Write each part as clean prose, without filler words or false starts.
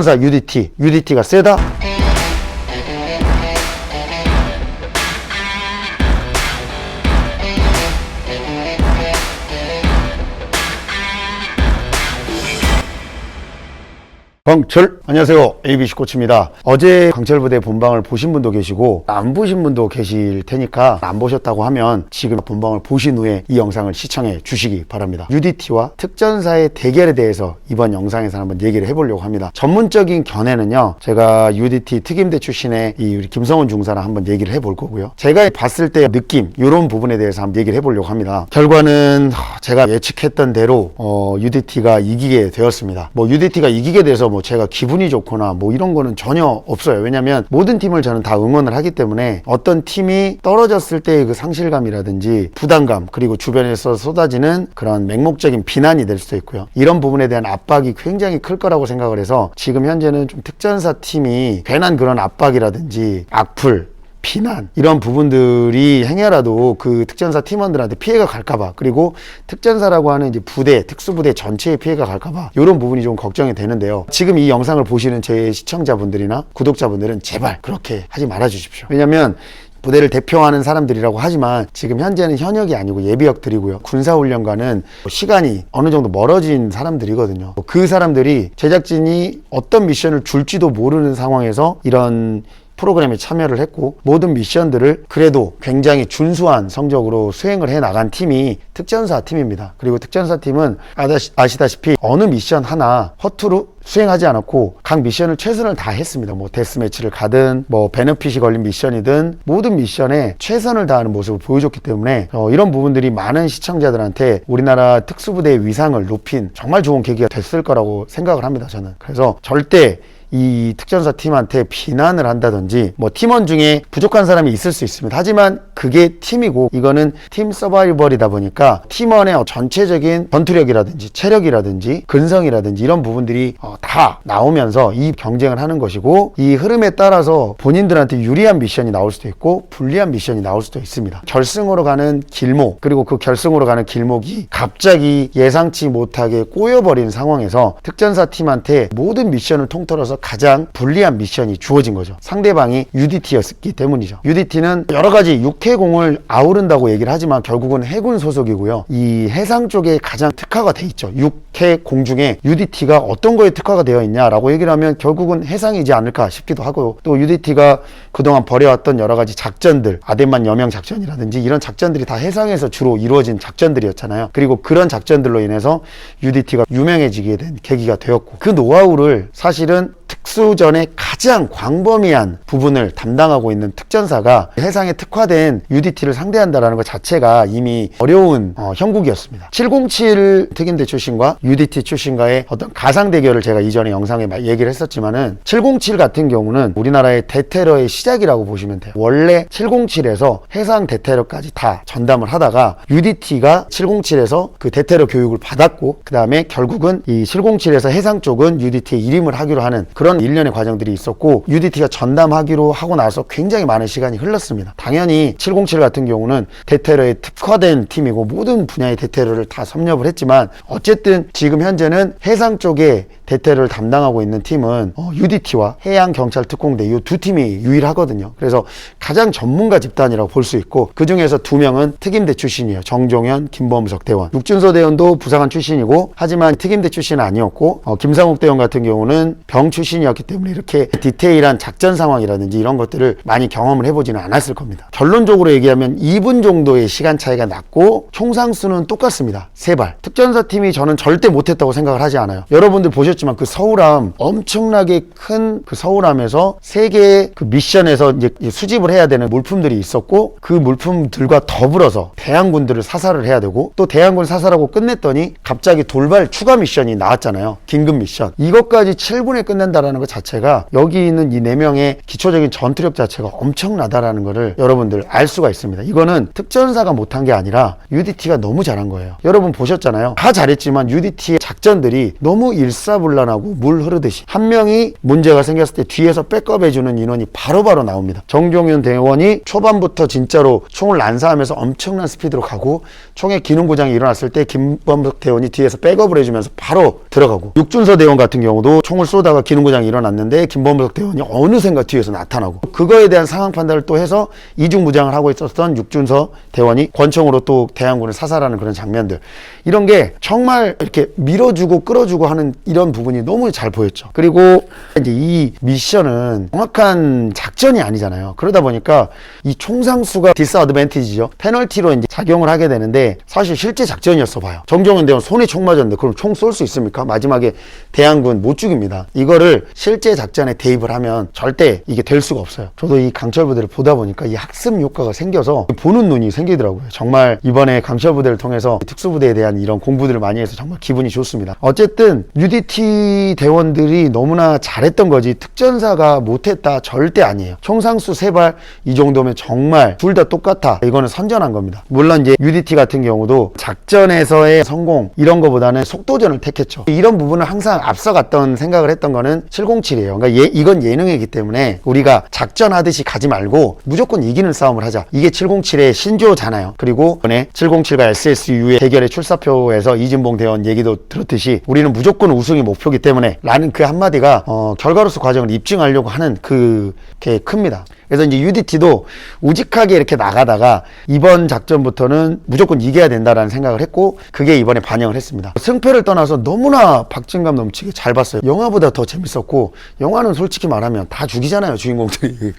특전사 UDT가 세다? 안녕하세요. ABC 코치입니다. 어제 강철부대 본방을 보신 분도 계시고 안 보신 분도 계실 테니까 안 보셨다고 하면 지금 본방을 보신 후에 이 영상을 시청해 주시기 바랍니다. UDT와 특전사의 대결에 대해서 이번 영상에서 한번 얘기를 해보려고 합니다. 전문적인 견해는요, 제가 UDT 특임대 출신의 우리 김성훈 중사랑 한번 얘기를 해볼 거고요. 제가 봤을 때 느낌, 이런 부분에 대해서 한번 얘기를 해보려고 합니다. 결과는 제가 예측했던 대로 UDT가 이기게 되었습니다. UDT가 이기게 돼서 제가 기분이 좋거나 이런 거는 전혀 없어요. 왜냐면 모든 팀을 저는 다 응원을 하기 때문에 어떤 팀이 떨어졌을 때의 그 상실감이라든지 부담감, 그리고 주변에서 쏟아지는 그런 맹목적인 비난이 될 수도 있고요. 이런 부분에 대한 압박이 굉장히 클 거라고 생각을 해서 지금 현재는 좀 특전사 팀이 괜한 그런 압박이라든지 악플, 비난, 이런 부분들이 행여라도 그 특전사 팀원들한테 피해가 갈까봐, 그리고 특전사라고 하는 이제 부대, 특수부대 전체에 피해가 갈까봐 이런 부분이 좀 걱정이 되는데요. 지금 이 영상을 보시는 제 시청자분들이나 구독자분들은 제발 그렇게 하지 말아 주십시오. 왜냐면 부대를 대표하는 사람들이라고 하지만 지금 현재는 현역이 아니고 예비역들이고요. 군사훈련과는 시간이 어느 정도 멀어진 사람들이거든요. 그 사람들이 제작진이 어떤 미션을 줄지도 모르는 상황에서 이런 프로그램에 참여를 했고, 모든 미션들을 그래도 굉장히 준수한 성적으로 수행을 해 나간 팀이 특전사 팀입니다. 그리고 특전사 팀은 아시다시피 어느 미션 하나 허투루 수행하지 않았고 각 미션을 최선을 다했습니다. 데스매치를 가든 베너핏이 걸린 미션이든 모든 미션에 최선을 다하는 모습을 보여줬기 때문에 이런 부분들이 많은 시청자들한테 우리나라 특수부대의 위상을 높인 정말 좋은 계기가 됐을 거라고 생각을 합니다. 저는 그래서 절대 이 특전사 팀한테 비난을 한다든지 팀원 중에 부족한 사람이 있을 수 있습니다. 하지만 그게 팀이고 이거는 팀 서바이벌이다 보니까 팀원의 전체적인 전투력이라든지 체력이라든지 근성이라든지 이런 부분들이 다 나오면서 이 경쟁을 하는 것이고, 이 흐름에 따라서 본인들한테 유리한 미션이 나올 수도 있고 불리한 미션이 나올 수도 있습니다. 결승으로 가는 길목, 그리고 그 결승으로 가는 길목이 갑자기 예상치 못하게 꼬여버린 상황에서 특전사 팀한테 모든 미션을 통틀어서 가장 불리한 미션이 주어진 거죠. 상대방이 UDT였기 때문이죠. UDT는 여러 가지 육해공을 아우른다고 얘기를 하지만 결국은 해군 소속이고요. 이 해상 쪽에 가장 특화가 돼 있죠. 육해공 중에 UDT가 어떤 거에 특화가 되어 있냐라고 얘기를 하면 결국은 해상이지 않을까 싶기도 하고요. 또 UDT가 그동안 벌여왔던 여러 가지 작전들, 아덴만 여명 작전이라든지 이런 작전들이 다 해상에서 주로 이루어진 작전들이었잖아요. 그리고 그런 작전들로 인해서 UDT가 유명해지게 된 계기가 되었고, 그 노하우를 사실은 특수전의 가장 광범위한 부분을 담당하고 있는 특전사가 해상에 특화된 UDT를 상대한다는 것 자체가 이미 어려운 형국이었습니다. 707 특임대 출신과 UDT 출신과의 어떤 가상 대결을 제가 이전에 영상에 얘기를 했었지만은 707 같은 경우는 우리나라의 대테러의 시작이라고 보시면 돼요. 원래 707에서 해상 대테러까지 다 전담을 하다가 UDT가 707에서 그 대테러 교육을 받았고, 그 다음에 결국은 이 707에서 해상 쪽은 UDT에 일임을 하기로 하는 그런 일련의 과정들이 있었고, UDT가 전담하기로 하고 나서 굉장히 많은 시간이 흘렀습니다. 당연히 707 같은 경우는 대테러에 특화된 팀이고 모든 분야의 대테러를 다 섭렵을 했지만, 어쨌든 지금 현재는 해상 쪽에 대테러를 담당하고 있는 팀은 UDT와 해양경찰특공대 이 두 팀이 유일하거든요. 그래서 가장 전문가 집단이라고 볼 수 있고, 그 중에서 두 명은 특임대 출신이에요. 정종현, 김범석 대원. 육준소 대원도 부사관 출신이고 하지만 특임대 출신은 아니었고, 김상욱 대원 같은 경우는 병 출신이었기 때문에 이렇게 디테일한 작전 상황이라든지 이런 것들을 많이 경험을 해보지는 않았을 겁니다. 결론적으로 얘기하면 2분 정도의 시간 차이가 났고 총상수는 똑같습니다. 3발. 특전사 팀이 저는 절대 못했다고 생각을 하지 않아요. 여러분들 보셨지만 그 서울함, 엄청나게 큰 그 서울함에서 3개의 그 미션에서 이제 수집을 해야 되는 물품들이 있었고, 그 물품들과 더불어서 대항군들을 사살을 해야 되고, 또 대항군 사살하고 끝냈더니 갑자기 돌발 추가 미션이 나왔잖아요. 긴급 미션. 이것까지 7분에 끝낸다라는 것 자체가, 여기 있는 이 4명의 기초적인 전투력 자체가 엄청나다라는 거를 여러분들 알 수가 있습니다. 이거는 특전사가 못한 게 아니라 UDT가 너무 잘한 거예요. 여러분 보셨잖아요. 다 잘했지만 UDT의 작전들이 너무 일사불란하고 물 흐르듯이, 한 명이 문제가 생겼을 때 뒤에서 백업해주는 인원이 바로바로 나옵니다. 정종현 대원이 초반부터 진짜로 총을 난사하면서 엄청난 스피드로 가고, 총의 기능고장이 일어났을 때 김범석 대원이 뒤에서 백업을 해주면서 바로 들어가고, 육준서 대원 같은 경우도 총을 쏘다가 기능고장이 무장이 일어났는데 김범석 대원이 어느샌가 뒤에서 나타나고 그거에 대한 상황 판단을 또 해서 이중 무장을 하고 있었던 육준서 대원이 권총으로 또 대항군을 사살하는 그런 장면들, 이런 게 정말 이렇게 밀어주고 끌어주고 하는 이런 부분이 너무 잘 보였죠. 그리고 이제 이 미션은 정확한 작전이 아니잖아요. 그러다 보니까 이 총상수가 디스어드밴티지죠. 페널티로 이제 작용을 하게 되는데 사실 실제 작전이었어 봐요. 정종원 대원 손에 총 맞았는데 그럼 총 쏠 수 있습니까? 마지막에 대항군 못 죽입니다. 이거를 실제 작전에 대입을 하면 절대 이게 될 수가 없어요. 저도 이 강철 부대를 보다 보니까 이 학습 효과가 생겨서 보는 눈이 생기더라고요. 정말 이번에 강철 부대를 통해서 특수부대에 대한 이런 공부들을 많이 해서 정말 기분이 좋습니다. 어쨌든 UDT 대원들이 너무나 잘했던 거지 특전사가 못했다 절대 아니에요. 총상수 3발 이 정도면 정말 둘 다 똑같아. 이거는 선전한 겁니다. 물론 이제 UDT 같은 경우도 작전에서의 성공 이런 거보다는 속도전을 택했죠. 이런 부분을 항상 앞서갔던 생각을 했던 거는 707이에요. 그러니까 이건 예능이기 때문에 우리가 작전하듯이 가지 말고 무조건 이기는 싸움을 하자. 이게 707의 신조잖아요. 그리고 이번에 707과 SSU의 대결의 출사표에서 이진봉 대원 얘기도 들었듯이 우리는 무조건 우승이 목표이기 때문에 라는 그 한마디가 결과로서 과정을 입증하려고 하는 그게 큽니다. 그래서 이제 UDT도 우직하게 이렇게 나가다가 이번 작전부터는 무조건 이겨야 된다라는 생각을 했고 그게 이번에 반영을 했습니다. 승패를 떠나서 너무나 박진감 넘치게 잘 봤어요. 영화보다 더 재밌었고, 영화는 솔직히 말하면 다 죽이잖아요, 주인공들이.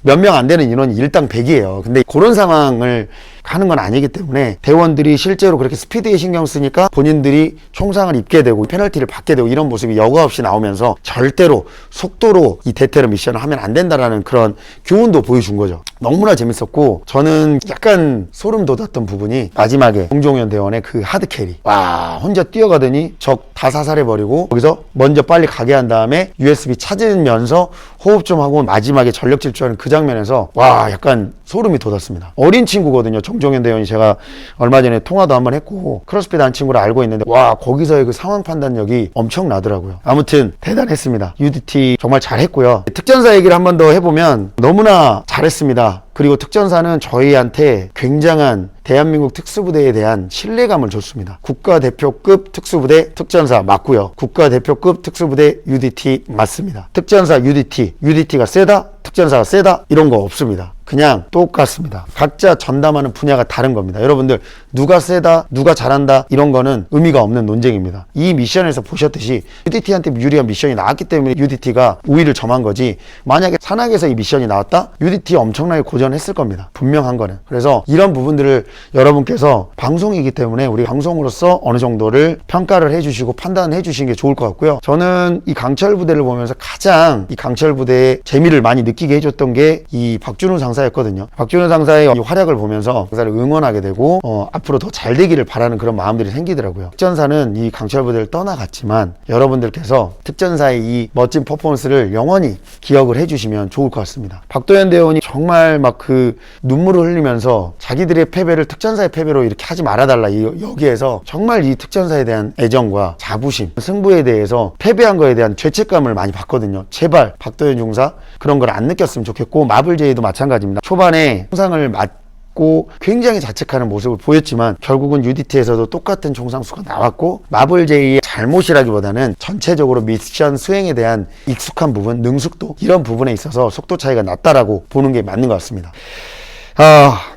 몇 명 안 되는 인원이 일당 100이에요. 근데 그런 상황을 가는 건 아니기 때문에 대원들이 실제로 그렇게 스피드에 신경 쓰니까 본인들이 총상을 입게 되고 페널티를 받게 되고 이런 모습이 여과 없이 나오면서 절대로 속도로 이 대테러 미션을 하면 안 된다라는 그런 교훈도 보여준 거죠. 너무나 재밌었고 저는 약간 소름 돋았던 부분이 마지막에 정종현 대원의 그 하드캐리. 와, 혼자 뛰어가더니 적 다 사살해버리고 거기서 먼저 빨리 가게 한 다음에 USB 찾으면서 호흡 좀 하고 마지막에 전력 질주하는 그 장면에서 와, 약간 소름이 돋았습니다. 어린 친구거든요. 정종현 대원이. 제가 얼마 전에 통화도 한번 했고 크로스핏 한 친구를 알고 있는데 와, 거기서의 그 상황 판단력이 엄청나더라고요. 아무튼 대단했습니다. UDT 정말 잘했고요. 특전사 얘기를 한 번 더 해보면 너무나 잘했습니다. 그리고 특전사는 저희한테 굉장한 대한민국 특수부대에 대한 신뢰감을 줬습니다. 국가대표급 특수부대 특전사 맞고요. 국가대표급 특수부대 UDT 맞습니다. 특전사 UDT가 세다? 특전사가 세다? 이런 거 없습니다. 그냥 똑같습니다. 각자 전담하는 분야가 다른 겁니다. 여러분들 누가 세다, 누가 잘한다 이런 거는 의미가 없는 논쟁입니다. 이 미션에서 보셨듯이 UDT한테 유리한 미션이 나왔기 때문에 UDT가 우위를 점한 거지, 만약에 산악에서 이 미션이 나왔다? UDT 엄청나게 고전했을 겁니다. 분명한 거는. 그래서 이런 부분들을 여러분께서 방송이기 때문에 우리 방송으로서 어느 정도를 평가를 해주시고 판단해 주시는 게 좋을 것 같고요. 저는 이 강철 부대를 보면서 가장 이 강철 부대의 재미를 많이 느끼게 해줬던 게 이 박준우 상사였거든요. 박준우 상사의 이 활약을 보면서 상사를 응원하게 되고 앞으로 더 잘 되기를 바라는 그런 마음들이 생기더라고요. 특전사는 이 강철 부대를 떠나갔지만 여러분들께서 특전사의 이 멋진 퍼포먼스를 영원히 기억을 해주시면 좋을 것 같습니다. 박도현 대원이 정말 막 그 눈물을 흘리면서 자기들의 패배를 특전사의 패배로 이렇게 하지 말아달라, 여기에서 정말 이 특전사에 대한 애정과 자부심, 승부에 대해서 패배한 거에 대한 죄책감을 많이 받거든요. 제발 박도현 중사 그런 걸 안 느꼈으면 좋겠고, 마블제이도 마찬가지입니다. 초반에 총상을 맞고 굉장히 자책하는 모습을 보였지만 결국은 UDT에서도 똑같은 총상수가 나왔고, 마블제이의 잘못이라기보다는 전체적으로 미션 수행에 대한 익숙한 부분, 능숙도, 이런 부분에 있어서 속도 차이가 났다라고 보는 게 맞는 것 같습니다.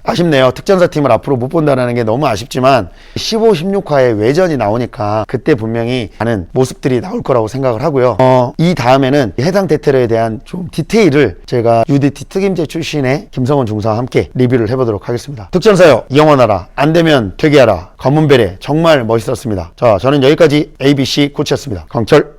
아쉽네요. 특전사 팀을 앞으로 못 본다는 게 너무 아쉽지만 15, 16화에 외전이 나오니까 그때 분명히 많은 모습들이 나올 거라고 생각을 하고요. 이 다음에는 해당 대테러에 대한 좀 디테일을 제가 UDT 특임제 출신의 김성원 중사와 함께 리뷰를 해보도록 하겠습니다. 특전사요, 영원하라. 안 되면 되게 하라. 검은베레 정말 멋있었습니다. 자, 저는 여기까지 ABC 코치였습니다. 강철.